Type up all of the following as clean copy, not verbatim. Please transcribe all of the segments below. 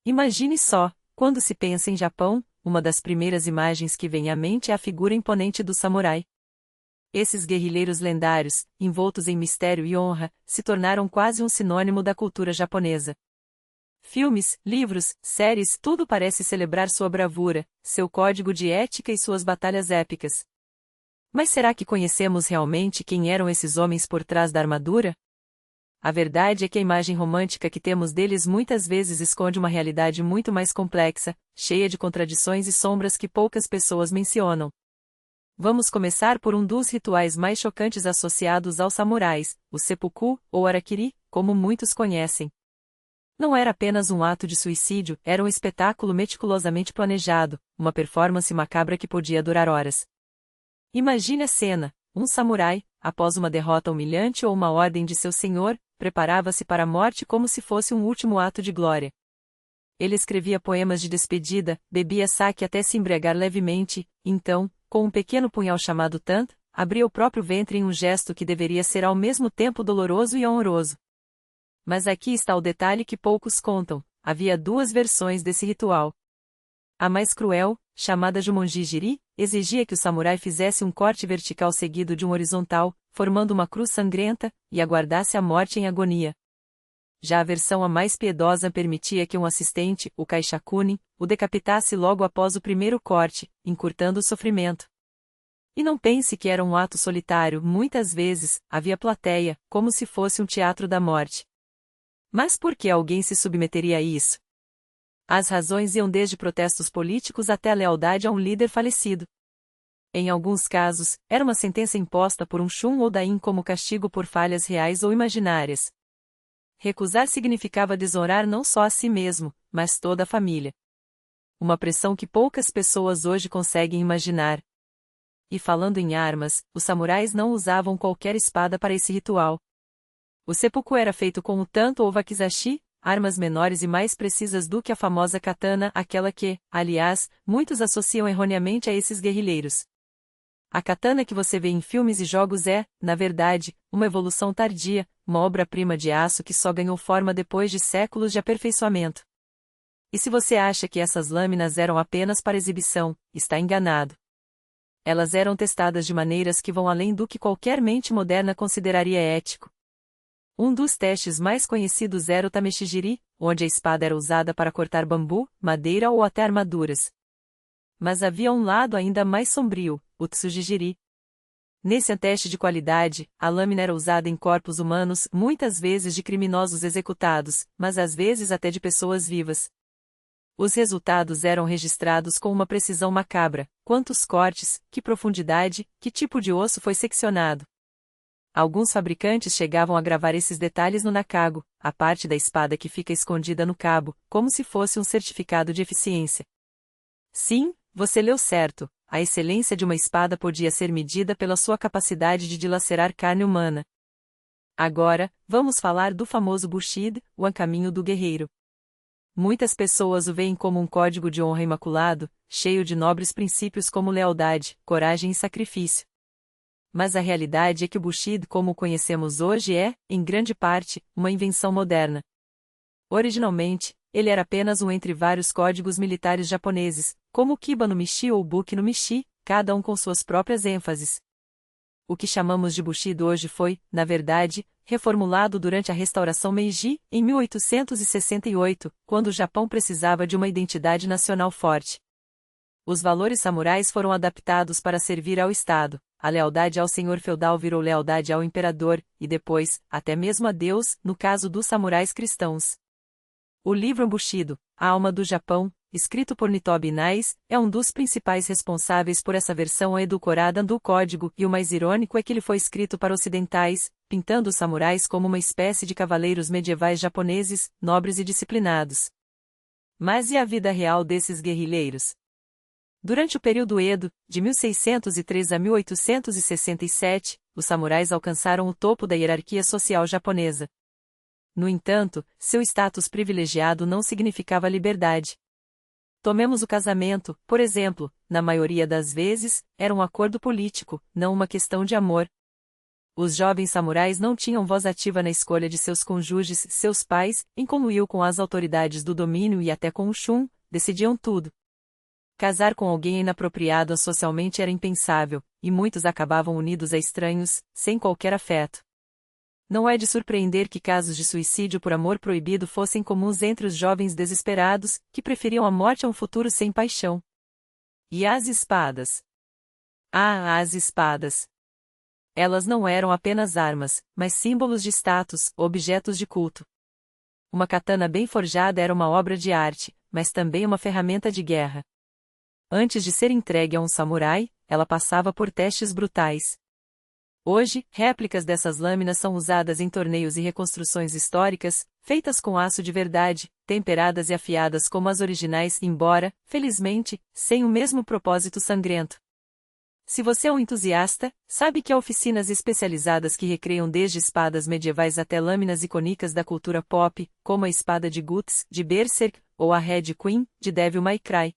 Imagine só, quando se pensa em Japão, uma das primeiras imagens que vem à mente é a figura imponente do samurai. Esses guerrilheiros lendários, envoltos em mistério e honra, se tornaram quase um sinônimo da cultura japonesa. Filmes, livros, séries, tudo parece celebrar sua bravura, seu código de ética e suas batalhas épicas. Mas será que conhecemos realmente quem eram esses homens por trás da armadura? A verdade é que a imagem romântica que temos deles muitas vezes esconde uma realidade muito mais complexa, cheia de contradições e sombras que poucas pessoas mencionam. Vamos começar por um dos rituais mais chocantes associados aos samurais, o seppuku, ou harakiri, como muitos conhecem. Não era apenas um ato de suicídio, era um espetáculo meticulosamente planejado, uma performance macabra que podia durar horas. Imagine a cena: um samurai, após uma derrota humilhante ou uma ordem de seu senhor, preparava-se para a morte como se fosse um último ato de glória. Ele escrevia poemas de despedida, bebia sake até se embriagar levemente, então, com um pequeno punhal chamado tant, abria o próprio ventre em um gesto que deveria ser ao mesmo tempo doloroso e honroso. Mas aqui está o detalhe que poucos contam: havia duas versões desse ritual. A mais cruel, chamada Jumonji-jiri, exigia que o samurai fizesse um corte vertical seguido de um horizontal, formando uma cruz sangrenta, e aguardasse a morte em agonia. Já a versão a mais piedosa permitia que um assistente, o kaishakunin, o decapitasse logo após o primeiro corte, encurtando o sofrimento. E não pense que era um ato solitário, muitas vezes, havia plateia, como se fosse um teatro da morte. Mas por que alguém se submeteria a isso? As razões iam desde protestos políticos até a lealdade a um líder falecido. Em alguns casos, era uma sentença imposta por um shun ou dain como castigo por falhas reais ou imaginárias. Recusar significava desonrar não só a si mesmo, mas toda a família. Uma pressão que poucas pessoas hoje conseguem imaginar. E falando em armas, os samurais não usavam qualquer espada para esse ritual. O seppuku era feito com o tanto ou wakizashi, armas menores e mais precisas do que a famosa katana, aquela que, aliás, muitos associam erroneamente a esses guerrilheiros. A katana que você vê em filmes e jogos é, na verdade, uma evolução tardia, uma obra-prima de aço que só ganhou forma depois de séculos de aperfeiçoamento. E se você acha que essas lâminas eram apenas para exibição, está enganado. Elas eram testadas de maneiras que vão além do que qualquer mente moderna consideraria ético. Um dos testes mais conhecidos era o tameshijiri, onde a espada era usada para cortar bambu, madeira ou até armaduras. Mas havia um lado ainda mais sombrio, o tsujijiri. Nesse teste de qualidade, a lâmina era usada em corpos humanos, muitas vezes de criminosos executados, mas às vezes até de pessoas vivas. Os resultados eram registrados com uma precisão macabra: quantos cortes, que profundidade, que tipo de osso foi seccionado. Alguns fabricantes chegavam a gravar esses detalhes no nakago, a parte da espada que fica escondida no cabo, como se fosse um certificado de eficiência. Sim, você leu certo, a excelência de uma espada podia ser medida pela sua capacidade de dilacerar carne humana. Agora, vamos falar do famoso Bushido, o caminho do guerreiro. Muitas pessoas o veem como um código de honra imaculado, cheio de nobres princípios como lealdade, coragem e sacrifício. Mas a realidade é que o Bushido como o conhecemos hoje é, em grande parte, uma invenção moderna. Originalmente, ele era apenas um entre vários códigos militares japoneses, como o Kiba no Mishi ou o Buki no Mishi, cada um com suas próprias ênfases. O que chamamos de Bushido hoje foi, na verdade, reformulado durante a restauração Meiji, em 1868, quando o Japão precisava de uma identidade nacional forte. Os valores samurais foram adaptados para servir ao Estado, a lealdade ao senhor feudal virou lealdade ao imperador, e depois, até mesmo a Deus, no caso dos samurais cristãos. O livro Bushido, A Alma do Japão, escrito por Nitobe Inais, é um dos principais responsáveis por essa versão edulcorada do código, e o mais irônico é que ele foi escrito para ocidentais, pintando os samurais como uma espécie de cavaleiros medievais japoneses, nobres e disciplinados. Mas e a vida real desses guerrilheiros? Durante o período Edo, de 1603 a 1867, os samurais alcançaram o topo da hierarquia social japonesa. No entanto, seu status privilegiado não significava liberdade. Tomemos o casamento, por exemplo, na maioria das vezes, era um acordo político, não uma questão de amor. Os jovens samurais não tinham voz ativa na escolha de seus cônjuges, seus pais, em conluio com as autoridades do domínio e até com o Shun, decidiam tudo. Casar com alguém inapropriado socialmente era impensável, e muitos acabavam unidos a estranhos, sem qualquer afeto. Não é de surpreender que casos de suicídio por amor proibido fossem comuns entre os jovens desesperados, que preferiam a morte a um futuro sem paixão. E as espadas? Ah, as espadas! Elas não eram apenas armas, mas símbolos de status, objetos de culto. Uma katana bem forjada era uma obra de arte, mas também uma ferramenta de guerra. Antes de ser entregue a um samurai, ela passava por testes brutais. Hoje, réplicas dessas lâminas são usadas em torneios e reconstruções históricas, feitas com aço de verdade, temperadas e afiadas como as originais, embora, felizmente, sem o mesmo propósito sangrento. Se você é um entusiasta, sabe que há oficinas especializadas que recreiam desde espadas medievais até lâminas icônicas da cultura pop, como a espada de Guts, de Berserk, ou a Red Queen, de Devil May Cry.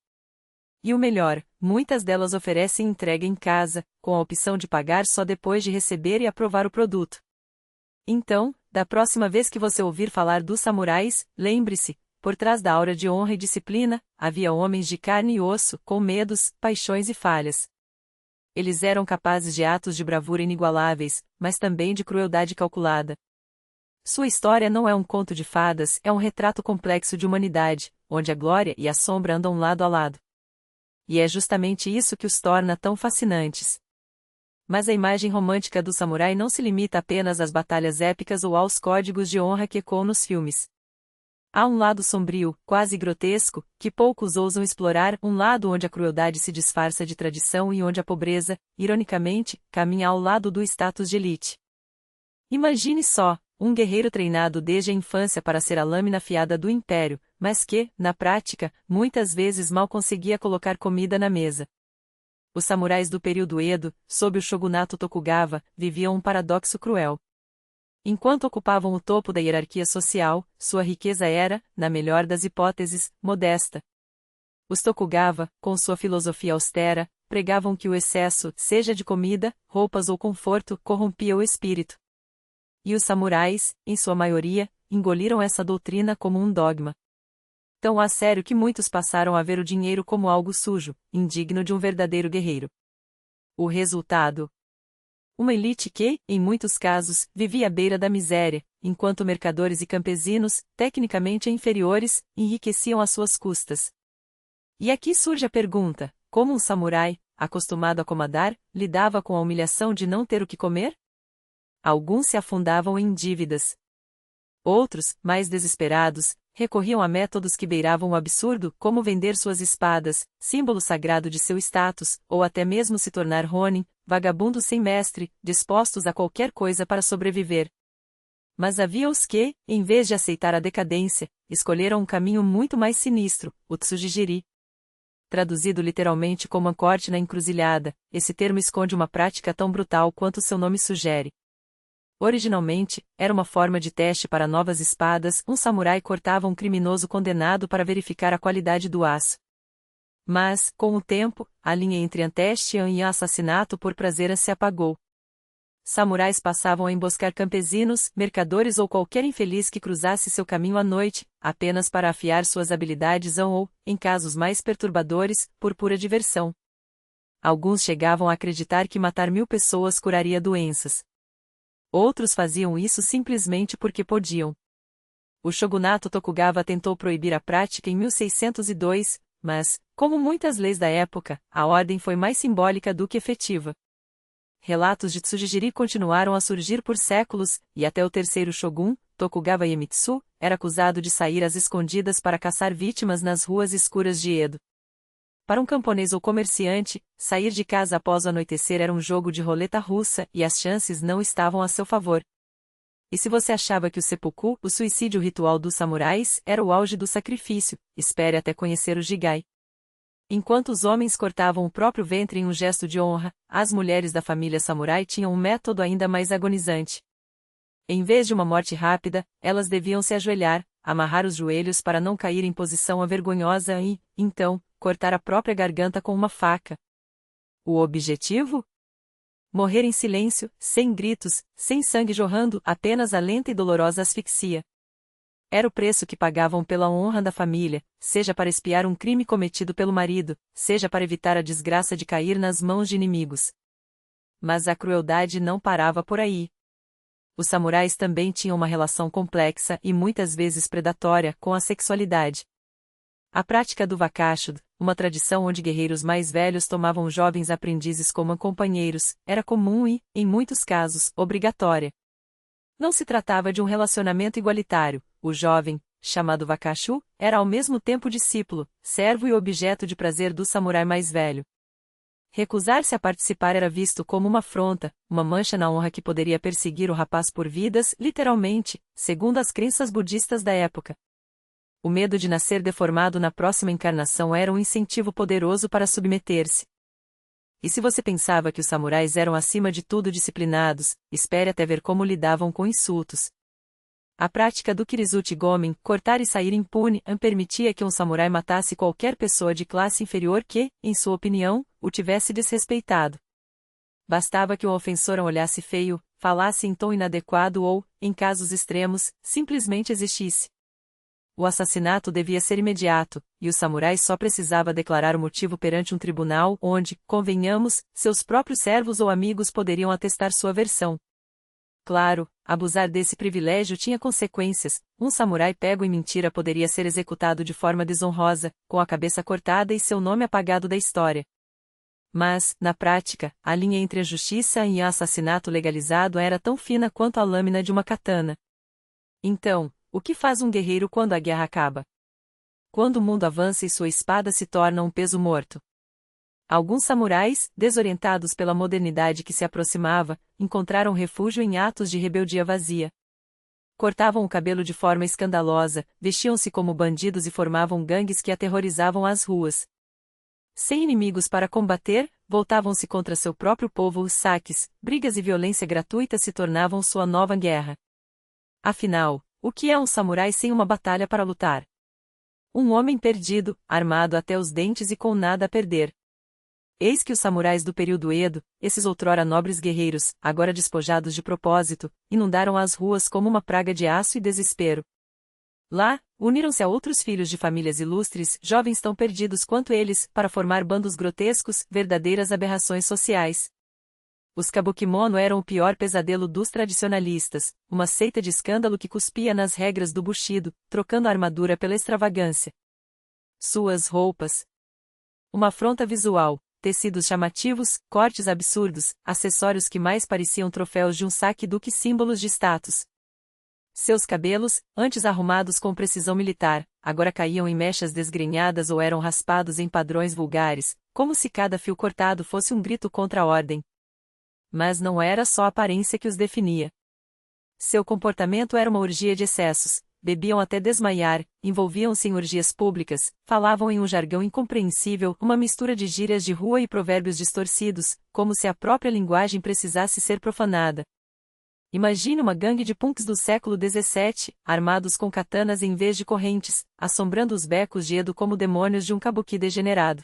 E o melhor, muitas delas oferecem entrega em casa, com a opção de pagar só depois de receber e aprovar o produto. Então, da próxima vez que você ouvir falar dos samurais, lembre-se, por trás da aura de honra e disciplina, havia homens de carne e osso, com medos, paixões e falhas. Eles eram capazes de atos de bravura inigualáveis, mas também de crueldade calculada. Sua história não é um conto de fadas, é um retrato complexo de humanidade, onde a glória e a sombra andam lado a lado. E é justamente isso que os torna tão fascinantes. Mas a imagem romântica do samurai não se limita apenas às batalhas épicas ou aos códigos de honra que ecoam nos filmes. Há um lado sombrio, quase grotesco, que poucos ousam explorar, um lado onde a crueldade se disfarça de tradição e onde a pobreza, ironicamente, caminha ao lado do status de elite. Imagine só, um guerreiro treinado desde a infância para ser a lâmina afiada do império, mas que, na prática, muitas vezes mal conseguia colocar comida na mesa. Os samurais do período Edo, sob o shogunato Tokugawa, viviam um paradoxo cruel. Enquanto ocupavam o topo da hierarquia social, sua riqueza era, na melhor das hipóteses, modesta. Os Tokugawa, com sua filosofia austera, pregavam que o excesso, seja de comida, roupas ou conforto, corrompia o espírito. E os samurais, em sua maioria, engoliram essa doutrina como um dogma. Tão a sério que muitos passaram a ver o dinheiro como algo sujo, indigno de um verdadeiro guerreiro. O resultado? Uma elite que, em muitos casos, vivia à beira da miséria, enquanto mercadores e campesinos, tecnicamente inferiores, enriqueciam às suas custas. E aqui surge a pergunta: como um samurai, acostumado a comandar, lidava com a humilhação de não ter o que comer? Alguns se afundavam em dívidas. Outros, mais desesperados, recorriam a métodos que beiravam o absurdo, como vender suas espadas, símbolo sagrado de seu status, ou até mesmo se tornar ronin, vagabundos sem mestre, dispostos a qualquer coisa para sobreviver. Mas havia os que, em vez de aceitar a decadência, escolheram um caminho muito mais sinistro, o tsujijiri. Traduzido literalmente como a corte na encruzilhada, esse termo esconde uma prática tão brutal quanto seu nome sugere. Originalmente, era uma forma de teste para novas espadas, um samurai cortava um criminoso condenado para verificar a qualidade do aço. Mas, com o tempo, a linha entre antestian e assassinato por prazer se apagou. Samurais passavam a emboscar campesinos, mercadores ou qualquer infeliz que cruzasse seu caminho à noite, apenas para afiar suas habilidades ou, em casos mais perturbadores, por pura diversão. Alguns chegavam a acreditar que matar 1000 pessoas curaria doenças. Outros faziam isso simplesmente porque podiam. O shogunato Tokugawa tentou proibir a prática em 1602, mas, como muitas leis da época, a ordem foi mais simbólica do que efetiva. Relatos de tsujijiri continuaram a surgir por séculos, e até o terceiro shogun, Tokugawa Iemitsu, era acusado de sair às escondidas para caçar vítimas nas ruas escuras de Edo. Para um camponês ou comerciante, sair de casa após o anoitecer era um jogo de roleta russa e as chances não estavam a seu favor. E se você achava que o seppuku, o suicídio ritual dos samurais, era o auge do sacrifício, espere até conhecer o jigai. Enquanto os homens cortavam o próprio ventre em um gesto de honra, as mulheres da família samurai tinham um método ainda mais agonizante. Em vez de uma morte rápida, elas deviam se ajoelhar, amarrar os joelhos para não cair em posição vergonhosa e, então, cortar a própria garganta com uma faca. O objetivo? Morrer em silêncio, sem gritos, sem sangue jorrando, apenas a lenta e dolorosa asfixia. Era o preço que pagavam pela honra da família, seja para expiar um crime cometido pelo marido, seja para evitar a desgraça de cair nas mãos de inimigos. Mas a crueldade não parava por aí. Os samurais também tinham uma relação complexa e muitas vezes predatória com a sexualidade. A prática do wakashu, uma tradição onde guerreiros mais velhos tomavam jovens aprendizes como companheiros, era comum e, em muitos casos, obrigatória. Não se tratava de um relacionamento igualitário. O jovem, chamado wakashu, era ao mesmo tempo discípulo, servo e objeto de prazer do samurai mais velho. Recusar-se a participar era visto como uma afronta, uma mancha na honra que poderia perseguir o rapaz por vidas, literalmente, segundo as crenças budistas da época. O medo de nascer deformado na próxima encarnação era um incentivo poderoso para submeter-se. E se você pensava que os samurais eram acima de tudo disciplinados, espere até ver como lidavam com insultos. A prática do Kirizuchi Gomen, cortar e sair impune, permitia que um samurai matasse qualquer pessoa de classe inferior que, em sua opinião, o tivesse desrespeitado. Bastava que o ofensor olhasse feio, falasse em tom inadequado ou, em casos extremos, simplesmente existisse. O assassinato devia ser imediato, e o samurai só precisava declarar o motivo perante um tribunal onde, convenhamos, seus próprios servos ou amigos poderiam atestar sua versão. Claro, abusar desse privilégio tinha consequências. Um samurai pego em mentira poderia ser executado de forma desonrosa, com a cabeça cortada e seu nome apagado da história. Mas, na prática, a linha entre a justiça e o assassinato legalizado era tão fina quanto a lâmina de uma katana. Então, o que faz um guerreiro quando a guerra acaba? Quando o mundo avança e sua espada se torna um peso morto. Alguns samurais, desorientados pela modernidade que se aproximava, encontraram refúgio em atos de rebeldia vazia. Cortavam o cabelo de forma escandalosa, vestiam-se como bandidos e formavam gangues que aterrorizavam as ruas. Sem inimigos para combater, voltavam-se contra seu próprio povo. Os saques, brigas e violência gratuita se tornavam sua nova guerra. Afinal, o que é um samurai sem uma batalha para lutar? Um homem perdido, armado até os dentes e com nada a perder. Eis que os samurais do período Edo, esses outrora nobres guerreiros, agora despojados de propósito, inundaram as ruas como uma praga de aço e desespero. Lá, uniram-se a outros filhos de famílias ilustres, jovens tão perdidos quanto eles, para formar bandos grotescos, verdadeiras aberrações sociais. Os Kabukimono eram o pior pesadelo dos tradicionalistas, uma seita de escândalo que cuspia nas regras do Bushido, trocando a armadura pela extravagância. Suas roupas. Uma afronta visual. Tecidos chamativos, cortes absurdos, acessórios que mais pareciam troféus de um saque do que símbolos de status. Seus cabelos, antes arrumados com precisão militar, agora caíam em mechas desgrenhadas ou eram raspados em padrões vulgares, como se cada fio cortado fosse um grito contra a ordem. Mas não era só a aparência que os definia. Seu comportamento era uma orgia de excessos. Bebiam até desmaiar, envolviam-se em orgias públicas, falavam em um jargão incompreensível, uma mistura de gírias de rua e provérbios distorcidos, como se a própria linguagem precisasse ser profanada. Imagine uma gangue de punks do século XVII, armados com katanas em vez de correntes, assombrando os becos de Edo como demônios de um kabuki degenerado.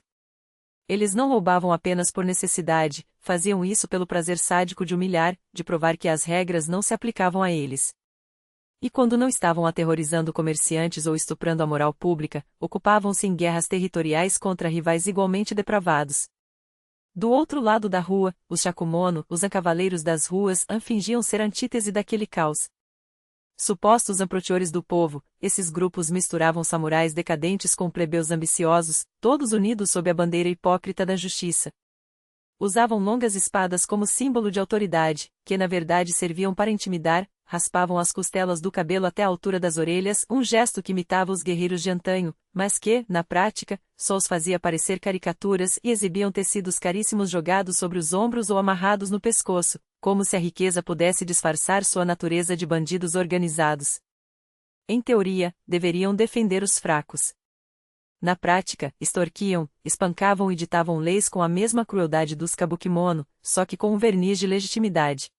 Eles não roubavam apenas por necessidade, faziam isso pelo prazer sádico de humilhar, de provar que as regras não se aplicavam a eles. E quando não estavam aterrorizando comerciantes ou estuprando a moral pública, ocupavam-se em guerras territoriais contra rivais igualmente depravados. Do outro lado da rua, os shakumono, os cavaleiros das ruas, fingiam ser a antítese daquele caos. Supostos amprotiores do povo, esses grupos misturavam samurais decadentes com plebeus ambiciosos, todos unidos sob a bandeira hipócrita da justiça. Usavam longas espadas como símbolo de autoridade, que na verdade serviam para intimidar, raspavam as costelas do cabelo até a altura das orelhas, um gesto que imitava os guerreiros de antanho, mas que, na prática, só os fazia parecer caricaturas e exibiam tecidos caríssimos jogados sobre os ombros ou amarrados no pescoço, como se a riqueza pudesse disfarçar sua natureza de bandidos organizados. Em teoria, deveriam defender os fracos. Na prática, extorquiam, espancavam e ditavam leis com a mesma crueldade dos kabukimono, só que com um verniz de legitimidade.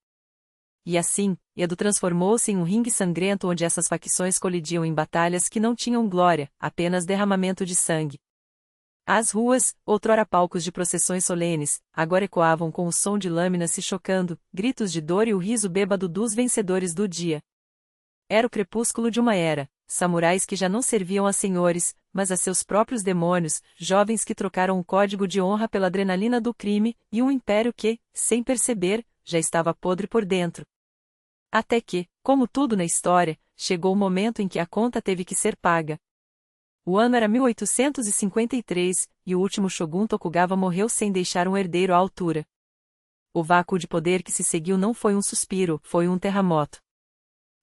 E assim, Edo transformou-se em um ringue sangrento onde essas facções colidiam em batalhas que não tinham glória, apenas derramamento de sangue. As ruas, outrora palcos de procissões solenes, agora ecoavam com o som de lâminas se chocando, gritos de dor e o riso bêbado dos vencedores do dia. Era o crepúsculo de uma era, samurais que já não serviam a senhores, mas a seus próprios demônios, jovens que trocaram o código de honra pela adrenalina do crime, e um império que, sem perceber, já estava podre por dentro. Até que, como tudo na história, chegou o momento em que a conta teve que ser paga. O ano era 1853, e o último shogun Tokugawa morreu sem deixar um herdeiro à altura. O vácuo de poder que se seguiu não foi um suspiro, foi um terremoto.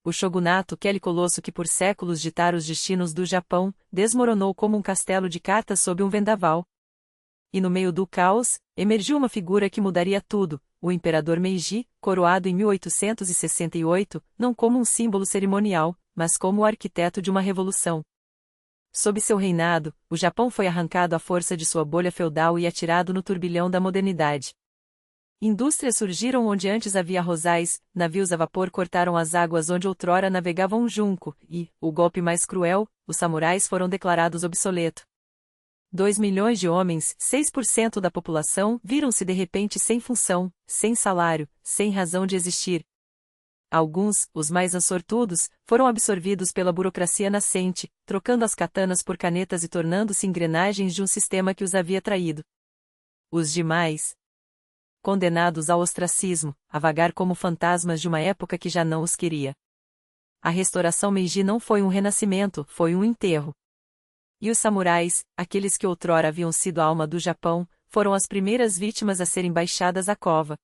O shogunato, aquele colosso que por séculos ditara os destinos do Japão, desmoronou como um castelo de cartas sob um vendaval. E no meio do caos, emergiu uma figura que mudaria tudo, o imperador Meiji, coroado em 1868, não como um símbolo cerimonial, mas como o arquiteto de uma revolução. Sob seu reinado, o Japão foi arrancado à força de sua bolha feudal e atirado no turbilhão da modernidade. Indústrias surgiram onde antes havia rosais, navios a vapor cortaram as águas onde outrora navegava um junco, e, o golpe mais cruel, os samurais foram declarados obsoletos. 2 milhões de homens, 6% da população, viram-se de repente sem função, sem salário, sem razão de existir. Alguns, os mais sortudos, foram absorvidos pela burocracia nascente, trocando as katanas por canetas e tornando-se engrenagens de um sistema que os havia traído. Os demais, condenados ao ostracismo, a vagar como fantasmas de uma época que já não os queria. A restauração Meiji não foi um renascimento, foi um enterro. E os samurais, aqueles que outrora haviam sido a alma do Japão, foram as primeiras vítimas a serem baixadas à cova.